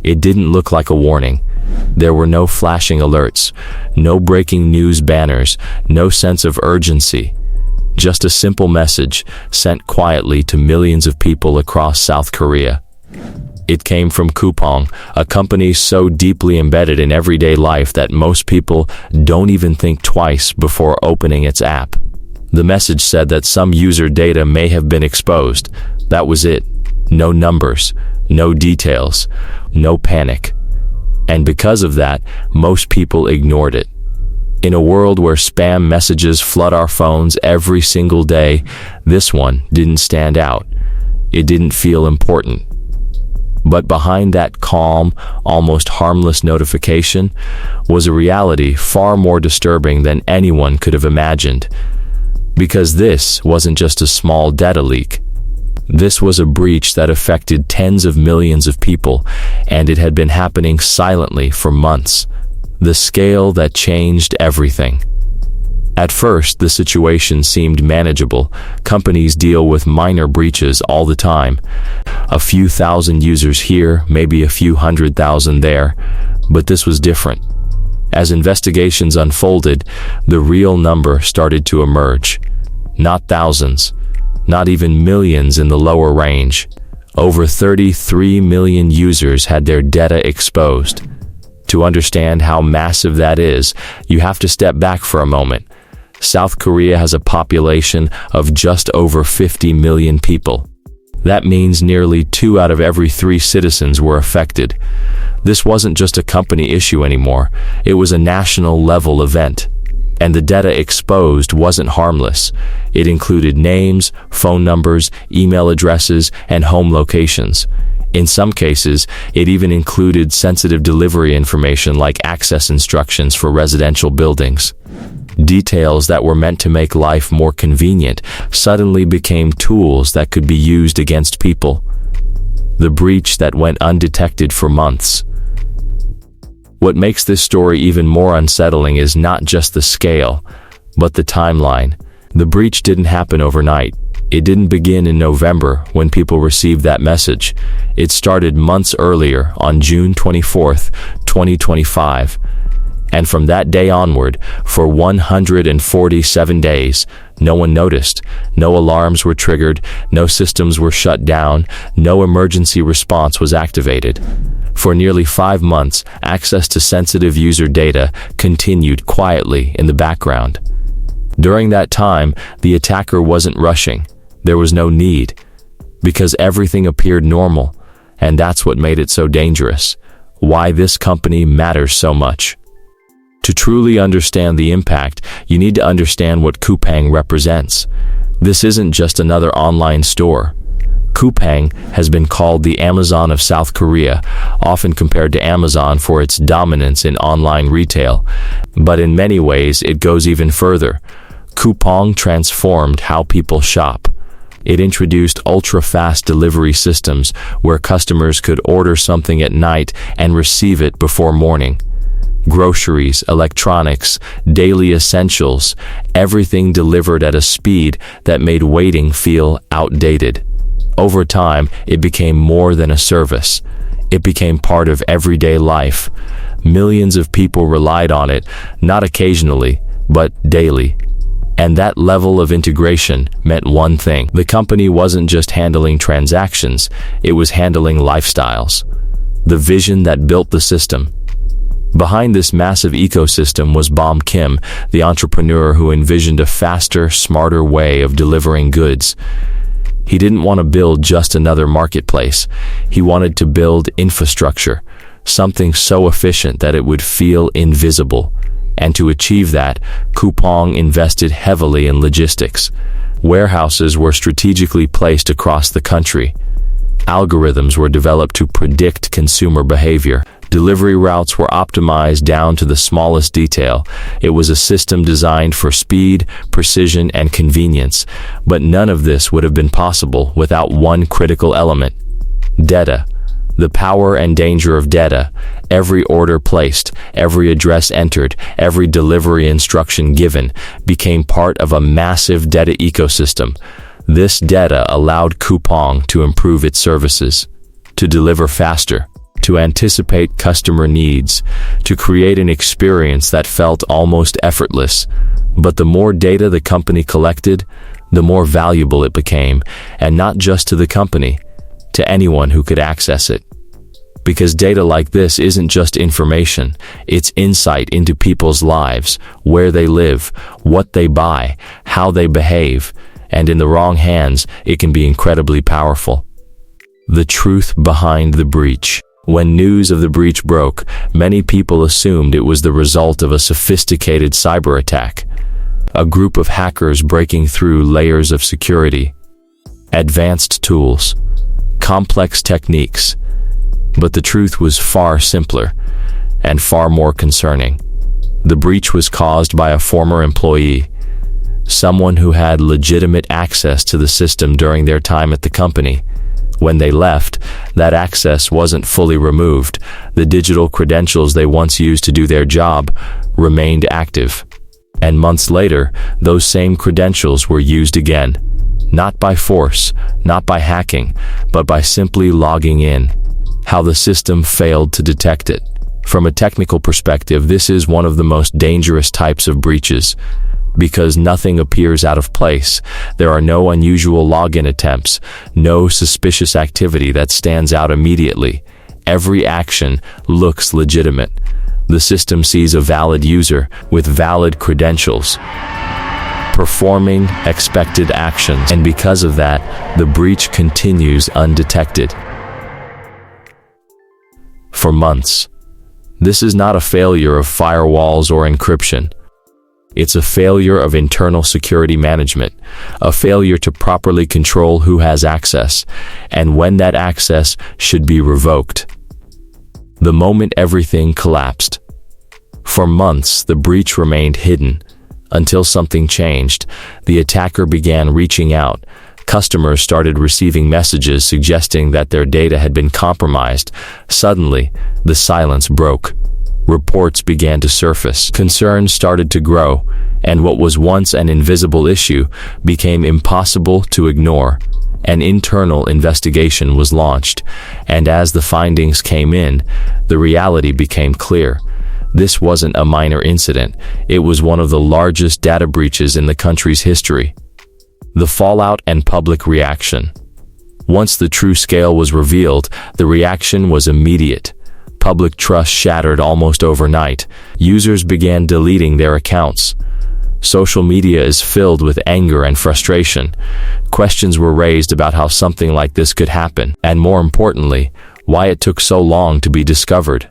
It didn't look like a warning. There were no flashing alerts, no breaking news banners, no sense of urgency. Just a simple message sent quietly to millions of people across South Korea. It came from Coupang, a company so deeply embedded in everyday life that most people don't even think twice before opening its app. The message said that some user data may have been exposed. That was it. No numbers, no details, no panic. And because of that, most people ignored it. In a world where spam messages flood our phones every single day, this one didn't stand out. It didn't feel important. But behind that calm, almost harmless notification was a reality far more disturbing than anyone could have imagined. Because this wasn't just a small data leak. This was a breach that affected tens of millions of people, and it had been happening silently for months. The scale that changed everything. At first, the situation seemed manageable. Companies deal with minor breaches all the time. A few thousand users here, maybe a few 100,000 there. But this was different. As investigations unfolded, the real number started to emerge. Not thousands, not even millions in the lower range. Over 33 million users had their data exposed. To understand how massive that is, you have to step back for a moment. South Korea has a population of just over 50 million people. That means nearly 2 out of every 3 citizens were affected. This wasn't just a company issue anymore. It was a national-level event. And the data exposed wasn't harmless. It included names, phone numbers, email addresses, and home locations. In some cases, it even included sensitive delivery information like access instructions for residential buildings. Details that were meant to make life more convenient suddenly became tools that could be used against people. The breach that went undetected for months. What makes this story even more unsettling is not just the scale, but the timeline. The breach didn't happen overnight. It didn't begin in November when people received that message. It started months earlier on June 24th, 2025. And from that day onward, for 147 days, no one noticed. No alarms were triggered, no systems were shut down, no emergency response was activated. For nearly 5 months, access to sensitive user data continued quietly in the background. During that time, the attacker wasn't rushing. There was no need, because everything appeared normal, and that's what made it so dangerous. Why this company matters so much. To truly understand the impact, you need to understand what Coupang represents. This isn't just another online store. Coupang has been called the Amazon of South Korea, often compared to Amazon for its dominance in online retail. But in many ways, it goes even further. Coupang transformed how people shop. It introduced ultra-fast delivery systems where customers could order something at night and receive it before morning. Groceries, electronics, daily essentials, everything delivered at a speed that made waiting feel outdated. Over time, it became more than a service. It became part of everyday life. Millions of people relied on it, not occasionally, but daily. And that level of integration meant one thing. The company wasn't just handling transactions, it was handling lifestyles. The vision that built the system. Behind this massive ecosystem was Bom Kim, the entrepreneur who envisioned a faster, smarter way of delivering goods. He didn't want to build just another marketplace. He wanted to build infrastructure, something so efficient that it would feel invisible. And to achieve that, Coupang invested heavily in logistics. Warehouses were strategically placed across the country. Algorithms were developed to predict consumer behavior. Delivery routes were optimized down to the smallest detail. It was a system designed for speed, precision, and convenience. But none of this would have been possible without one critical element: data. The power and danger of data. Every order placed, every address entered, every delivery instruction given became part of a massive data ecosystem. This data allowed Coupang to improve its services, to deliver faster, to anticipate customer needs, to create an experience that felt almost effortless. But the more data the company collected, the more valuable it became, and not just to the company, to anyone who could access it. Because data like this isn't just information, it's insight into people's lives, where they live, what they buy, how they behave, and in the wrong hands, it can be incredibly powerful. The truth behind the breach. When news of the breach broke, many people assumed it was the result of a sophisticated cyber attack, a group of hackers breaking through layers of security, advanced tools, complex techniques. But the truth was far simpler and far more concerning. The breach was caused by a former employee, someone who had legitimate access to the system during their time at the company. When they left, that access wasn't fully removed. The digital credentials they once used to do their job remained active. And months later, those same credentials were used again. Not by force, not by hacking, but by simply logging in. How the system failed to detect it. From a technical perspective, this is one of the most dangerous types of breaches, because nothing appears out of place. There are no unusual login attempts, no suspicious activity that stands out immediately. Every action looks legitimate. The system sees a valid user with valid credentials, performing expected actions, and because of that, the breach continues undetected. For months. This is not a failure of firewalls or encryption. It's a failure of internal security management, a failure to properly control who has access, and when that access should be revoked. The moment everything collapsed. For months, the breach remained hidden, until something changed. The attacker began reaching out. Customers started receiving messages suggesting that their data had been compromised. Suddenly, the silence broke. Reports began to surface. Concerns started to grow, and what was once an invisible issue became impossible to ignore. An internal investigation was launched, and as the findings came in, the reality became clear. This wasn't a minor incident. It was one of the largest data breaches in the country's history. The fallout and public reaction. Once the true scale was revealed, the reaction was immediate. Public trust shattered almost overnight. Users began deleting their accounts. Social media is filled with anger and frustration. Questions were raised about how something like this could happen, and more importantly, why it took so long to be discovered.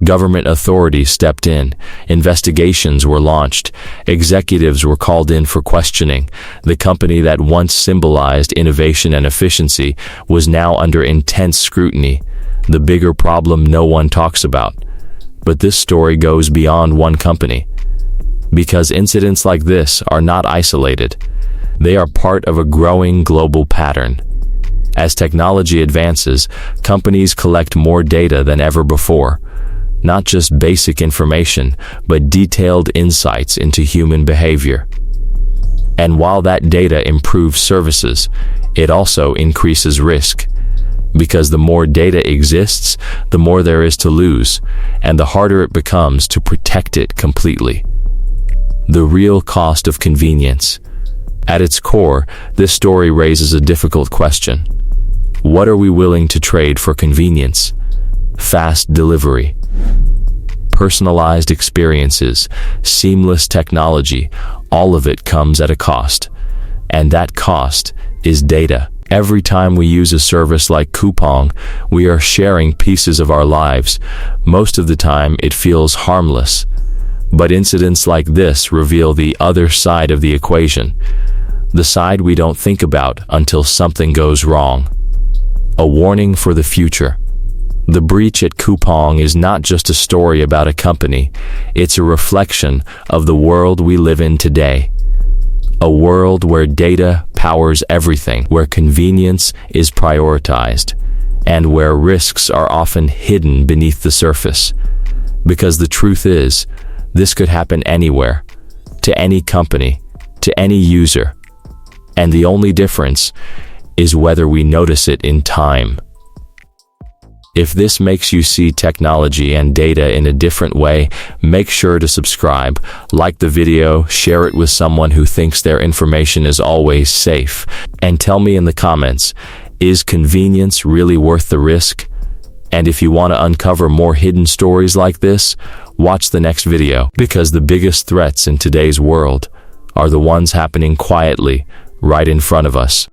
Government authorities stepped in. Investigations were launched. Executives were called in for questioning. The company that once symbolized innovation and efficiency was now under intense scrutiny. The bigger problem no one talks about. But this story goes beyond one company. Because incidents like this are not isolated. They are part of a growing global pattern. As technology advances, companies collect more data than ever before. Not just basic information, but detailed insights into human behavior. And while that data improves services, it also increases risk. Because the more data exists, the more there is to lose, and the harder it becomes to protect it completely. The real cost of convenience. At its core, this story raises a difficult question. What are we willing to trade for convenience? Fast delivery, personalized experiences, seamless technology, all of it comes at a cost. And that cost is data. Every time we use a service like Coupang, we are sharing pieces of our lives. Most of the time, it feels harmless. But incidents like this reveal the other side of the equation. The side we don't think about until something goes wrong. A warning for the future. The breach at Coupang is not just a story about a company, it's a reflection of the world we live in today. A world where data powers everything, where convenience is prioritized, and where risks are often hidden beneath the surface. Because the truth is, this could happen anywhere, to any company, to any user. And the only difference is whether we notice it in time. If this makes you see technology and data in a different way, make sure to subscribe, like the video, share it with someone who thinks their information is always safe, and tell me in the comments, is convenience really worth the risk? And if you want to uncover more hidden stories like this, watch the next video, because the biggest threats in today's world are the ones happening quietly right in front of us.